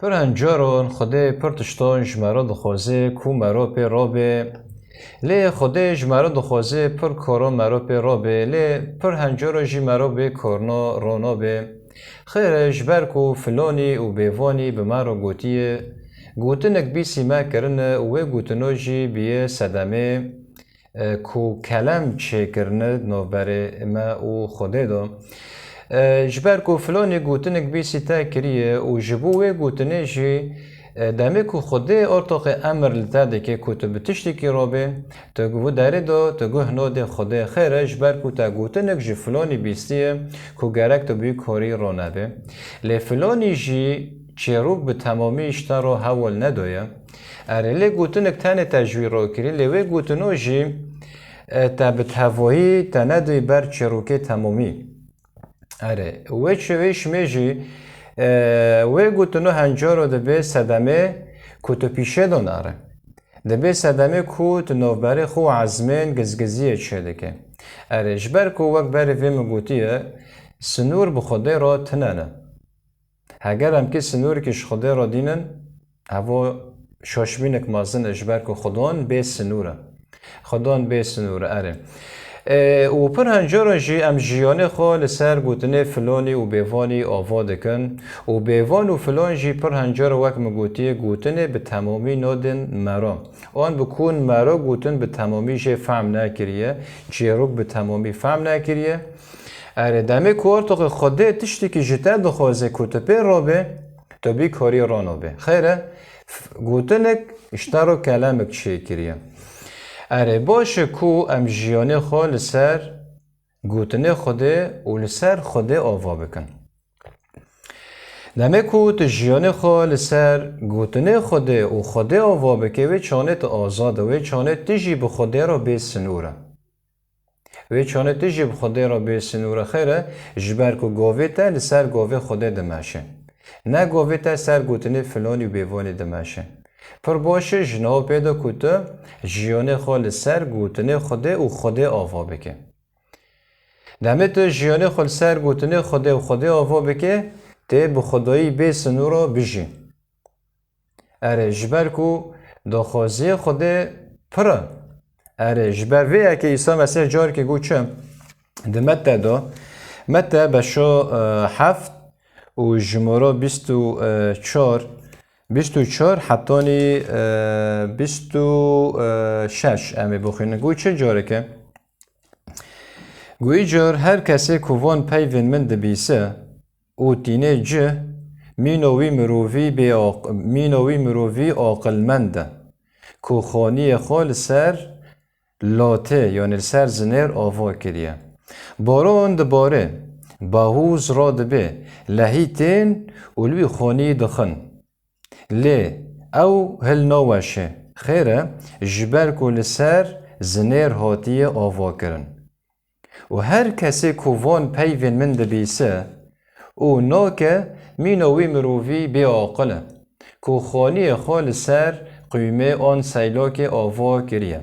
پر هنجارون خدا پر تشتان جمرا دخوازه کو مرا پی رابه لی خدا جمرا دخوازه پر کارا مرا پی رابه لی پر هنجارا جی مرا به کارنا رانا به خیرش برکو فلانی و بیوانی به مرا گوتیه گوتنک بیسی ما کرنه و گوتنو جی بیه صدمه کو کلم چه کرنه نوبره ما و خدا دا جبر کو فلانی گوتنک بیسی تا کریه و جبوه گوتنه جی دمه کو خدا ارتاق امر لتاده که کتب تشتی کی رابه تا گو داره دا تا گو هناده خدا خیره جبر کو تا گوتنک جی فلانی بیستیه کو گرک تا بی کاری را نبه لی فلانی جی چیروک به تمامی اشتا را حوال ندايه اره لی گوتنک تانه تجوی را کری لی وی گوتنو جی تا به تواهی تا ندای بر چیروک تمامی اره وی چویش میجی وی گوتنو هنجارو دبی صدمه کتو پیشه داناره دبی صدمه کت نوبره خو عزمین گزگزیه چه دکه اره جبر کو وقت بری وی مگوتیه سنور بخوده را تنانه اگر هم که سنور کش خدا را دینن هوا شاشبینک مازن اجبر که خدان به سنوره خدان به سنوره اره و پر هنجارا جی ام جیانه خواه لسر گوتنه فلانی و بیوانی آواده کن و بیوان و فلان جی پر هنجارا وک مگوتیه گوتنه به تمامی نادن مرا آن بکون مرا گوتن به تمامی جی فهم نکریه چیروک به تمامی فهم نکریه اره دمه کورتوق خدا تشتی که جتا دخوازه کتپه را به تا بی کاری رانا به خیره گوتنک اشتارو کلمک چه کریه اره باشه کو ام جیانه خواه لسر گوتنه خدا و لسر خدا آوا بکن دمه کو تجیانه خواه لسر گوتنه خدا و خدا آوا بکه و چانه تا آزاده و چانه تجی به خدا را به سنوره و چانه تجی به خدا را به سنوره خیره جبر کو گاوه تا لسر گاوه خدا دمشه نه گاوه تا سر گوتنه فلانی و بیوانی دمشه پر باشه جناب پیدا کتا جیانه خال سر گوتنه خدا و خدا آوا بکه دمه تو جیانه خال سر گوتنه خدا و خدا آوا بکه ته به خدایی به سنورا بجی اره جبر کو داخوازی خدا پره اره جبر وی که عیسی مسیح جار که گو چه ده مته دا مته بشا 7 و جمورا 24 حتانی 26 امی بخینه گوی چه جاره که گوی جار هر کسی کوان پیوین من دبیسه او تینه جه مینوی مرووی عاقل منده کو خانی خال سر لاته یعنی سر زنر آوا کریه باران دباره باهوز را دبه لحیتین اولوی خانی دخن لی او هل نوشه خیره جبر کو لسر زنر هاتیه آوا کرن و هر کسی کوان پیوین من دبیسه او ناکه مینوی مرووی بی عاقله کو خانی خال سر قیمه آن سیلاک آوا کریه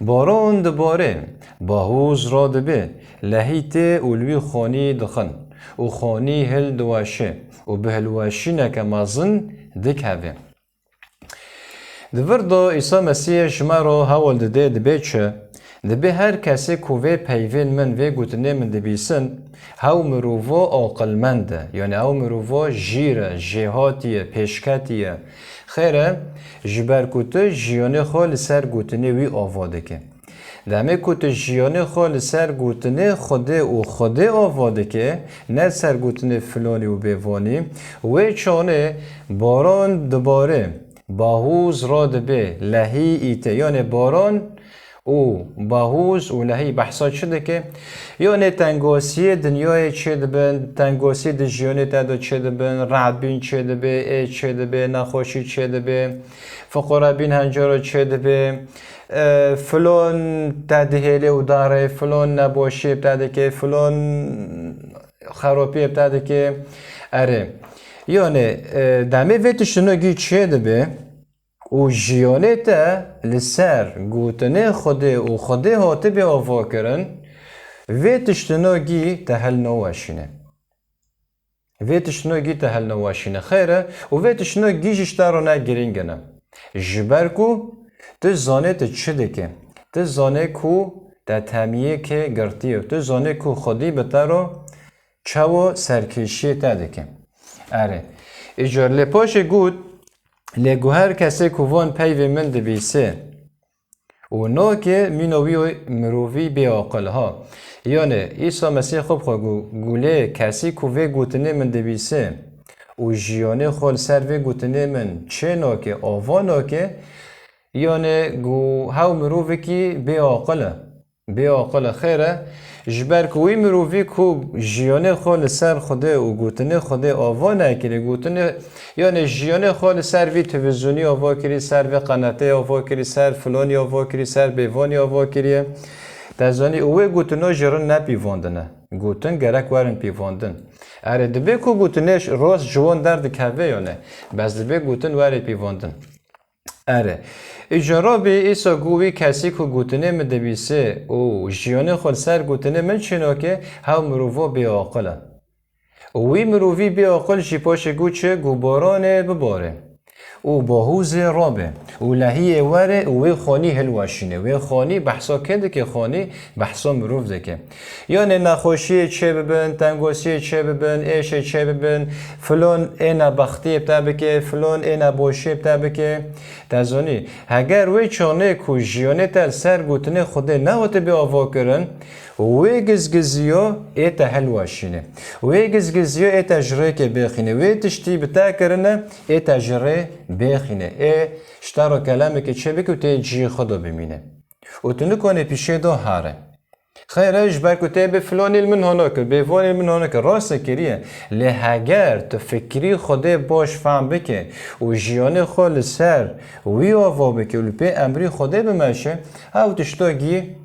باران دباره باهوز را دبه لحیت اولوی خانی دخن و خانی هل دواشه و به هلواشی نکمازن دک هفه دور دا عیسی مسیح شما را حوال دده دبه چه دبه هر کسی کوه پیوین من و گوتنه من دبیسن هاو مروفا عاقل منده یعنی هاو مروفا جیره جهاتیه پیشکتیه خیره جبر کته جیانه خال سر گوتنه وی آواده که دمه کته جیانه خال سر گوتنه خوده و خوده آواده که نه سر گوتنه فلانی و بیوانی و چانه باران دباره باهوز را دبه لحی ایته یعنی باران او باهوز و لحی بحثا شده که یعنی تنگاسی دنیای چه دبن تنگاسی دجیانه تدا چه دبن رعد بین چه دبه ای چه دبه نخوشی چه دبه فقرا بین هنجارا چه دبه فلان تدهیله و داره فلان نباشه بتاده که فلان خرابی بتاده که اره یعنی دمه ویتشنو گی چه دبه و جیانه تا لسر گوتنه خوده و خوده هاته به آوا کرن و تشتناگی تا هل نواشینه ویتش نو گیت هل نواشینه خیره و ویتش نو گیجش دارو نه گرینگنه جبر کو تو زانه تو چه دکه تو زانه کو در تمیه که گرتیه تو زانه کو خودی بتارو چاو سرکشی تا دکه اره ایجار لپاش گود لگو هر کسی که وان پیو من دبیسه و نو که مینوی مروی بی عقل ها یعنی عیسی مسیح خوب خواه گوله کسی که وی گوتنه من دبیسه و جیانه خال سر وی گوتنه من چه ناکه آوا ناکه یعنی گو هاو مروی که بی عقل خیره جبر کوی مروی کو جیانه خال سر خوده و گوتنه خوده آوا نکره گوتنه یعنی جیانه خال سر وی تلویزیونی آوا کری سر وی قناته آوا کری سر فلانی آوا کری سر بیوانی آوا کریه دزانی اوه گوتنه جرن نپیواندنه گوتن گرک ورن پیواندن اره دبه کو گوتنش راست جوان درد کهوه یانه بس دبه گوتن ور پیواندن اره اجارا به ایسا گوی کسی که گوتنه من دبیسه او جیانه خال سر گوتنه من چنو که هاو مروفا بی آقله وی مروفی بی آقل جی پاش گو چه گو بارانه بباره او باهوز رابه او لحیه وره وی خانی هلواشینه وی خانی بحثا کنده که خانی بحثا مروف دکه یعنی نخوشی چه ببن تنگوسی چه ببن ایش چه ببن فلان اینا بختی بتا بکه فلان اینا باشی بتا بکه تزانی اگر وی چانه کو جیانه تر سر گوتنه خوده نهاته بی آوا کرن وی گزگزیو ایتا هلواشینه وی گزگزیو ایتا جره که بخینه وی تشتی بتا کرنه ایتا جره بخینه شتارو کلمه که چه بکو تی جی خدا بمینه و تو نکنه پیشه دو هاره خیره اجبر که تی به فلانی المن هانا کر به فلانی المن هانا کر راست کریه لحگر تو فکری خوده باش فهم بکه و جیانه خال سر وی آوا بکه و لپی امری خوده بمشه او تشتا گی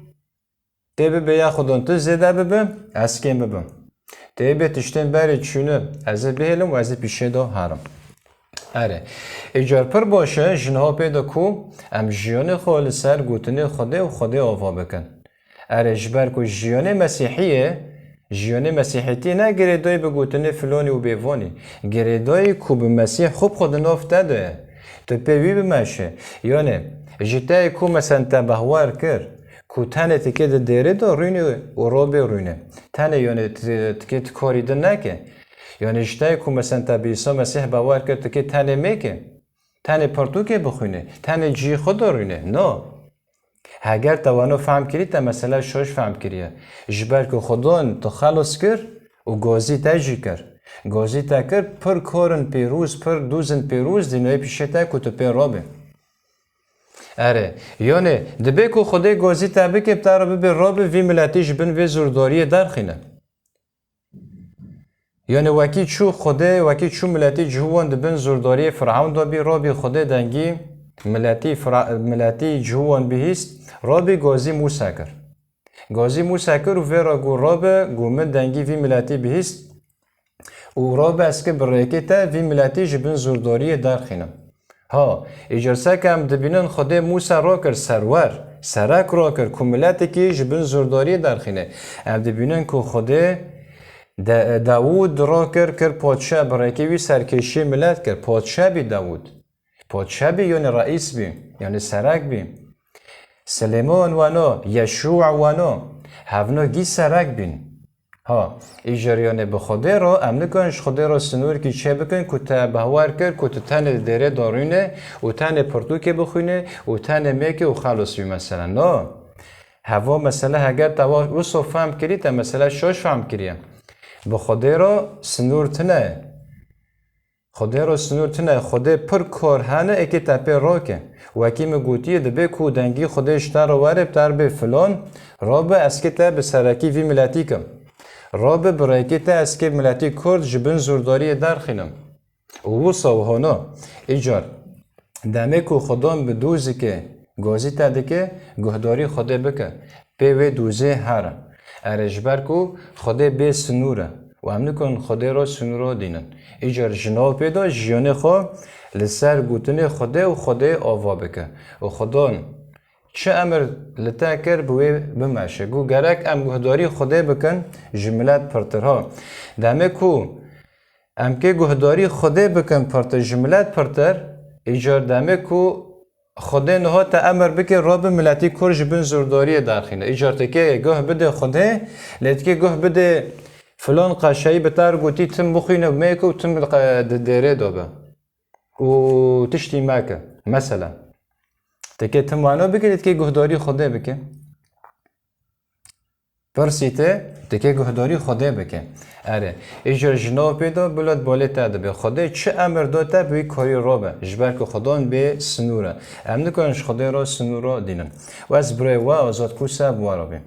تی به یا خودان تو زده ببم از کم ببم تی به تشتن بری چونه از بهلم و از پیشه دو هارم اره اجار پر باشه جنها پیدا کو ام جیان خال سر گوتنه خوده و خوده آوا بکن اره جبر کو جیان مسیحیه جیان مسیحیتی نه گریدای به گوتنه فلانی و بیوانی گریدای کو به مسیح خوب خود نافته ده تو پیوی بمشه یعنی جتای کو مثلا تبهوار کر کو تنه تکه ده دیره دا روینه و رابه روینه تنه یعنی تکه کاری ده نکه یعنی جتای کو مثلا تبیسا مسیح باور کرد که تنه میکه تنه پرتو که بخونه تنه جی خود روینه نه اگر توانو فهم کردی تا مثلا شش فهم کردیه جبر که خودان تو خلاص کرد و گازی تاجی کرد گازی تا کرد پر کارن پیروز پر دوزن پیروز دینوی پیشه تا که تو پیر رابه اره یعنی دبه که خودی گازی تا بکه بتاره ببه رابه وی ملتیش بن وی زورداری درخینه یعنی وکی چو خوده وکی چو ملتی جوان دبن زورداری فرعون دابی رابی خوده دنگی ملتی جوان بهیست رابی گازی موسا کر گازی موسا کر و ویرا گو رابه گو من دنگی وی ملتی بهیست و رابه اسکه برایکی تا وی ملتی جبن زورداری درخینم ها اجرسه که هم دبینن خوده موسا را کر سرور سرک را کر که ملتی که جبن زورداری درخینه هم دبینن که خوده داوود را کر پادشاه برای که وی سرکشی ملت کر پادشاه بی داوود پادشاه بی یعنی رئیس بی یعنی سرک بی سلیمان وانا یشوع وانا هفنا گی سرک بین ها ایجاریانه به خوده را امن کنش خوده را سنور که چه بکن که تا بهوار کر که تا تن دیره دارونه و تن پرتو که بخونه و تن میکه و خلاص بی مثلا نه هوا مثلا اگر توا وصف فهم کردی تا مثلا شش فهم کردیم به خدا را سنور تنه خدا را سنور تنه خدا پر کار هنه اکی تپه را که و اکی مگوتیه دبه کو دنگی خودش تر واره بتر به فلان را به اسکه تا به سرکی وی ملتی کم را به برایکی تا اسکه ملتی کرد جبن زورداری درخینم و صوحانا ایجار دمه کو خدام به دوزی که گازی تا دکه گهداری خدا بکه پیوه دوزه هره ارجبر کو خدا به سنوره و هم نکن خدا را سنورا دینن ایجار جناب پیدا جیانه خواه لسر گوتنه خدا و خدا آوا بکه و خدا چه امر لتا کر بوی بمشه گو گرک ام گهداری خدا بکن جملت پرترها دمه کو ام که گهداری خدا بکن پرت جملت پرتر ایجار دمه کو خدا نه تا امر بکه راب ملتی کرج بن زورداری داخله ایجار تکه گه بده خدا لتکه گه بده فلان قشایی بتر گوتی تم بخوینه میکو تم دره دوبه و تشتی ماکه مثلا تکه تم وانا بکه لتکه گهداری خدا بکه پرسیته تکه گهداری خدا بکه اره ایجار جناب پیدا بلاد بالت داده به خدا چه امر داده به کاری رابه جبر که خدا به سنوره ام نکنش خدا را سنورا دینن و از برای و آزاد کوسه بوارابه